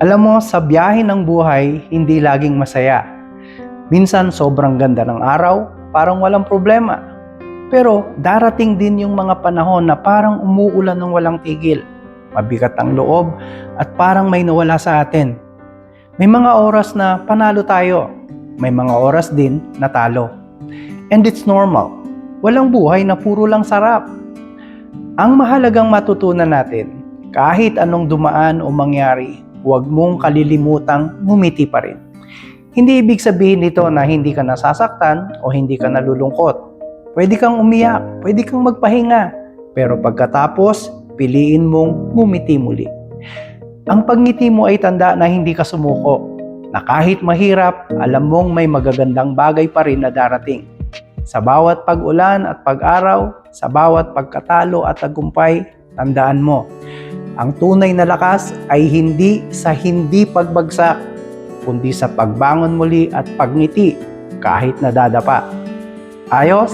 Alam mo, sa biyahe ng buhay, hindi laging masaya. Minsan sobrang ganda ng araw, parang walang problema. Pero darating din yung mga panahon na parang umuulan ng walang tigil. Mabigat ang loob at parang may nawala sa atin. May mga oras na panalo tayo. May mga oras din na talo. And it's normal. Walang buhay na puro lang sarap. Ang mahalagang matutunan natin, kahit anong dumaan o mangyari, huwag mong kalilimutang ngumiti pa rin. Hindi ibig sabihin nito na hindi ka nasasaktan o hindi ka nalulungkot. Pwede kang umiyak, pwede kang magpahinga, pero pagkatapos, piliin mong ngumiti muli. Ang pagngiti mo ay tanda na hindi ka sumuko, na kahit mahirap, alam mong may magagandang bagay pa rin na darating. Sa bawat pag-ulan at pag-araw, sa bawat pagkatalo at tagumpay, tandaan mo, ang tunay na lakas ay hindi sa hindi pagbagsak, kundi sa pagbangon muli at pagngiti kahit nadadapa. Ayos?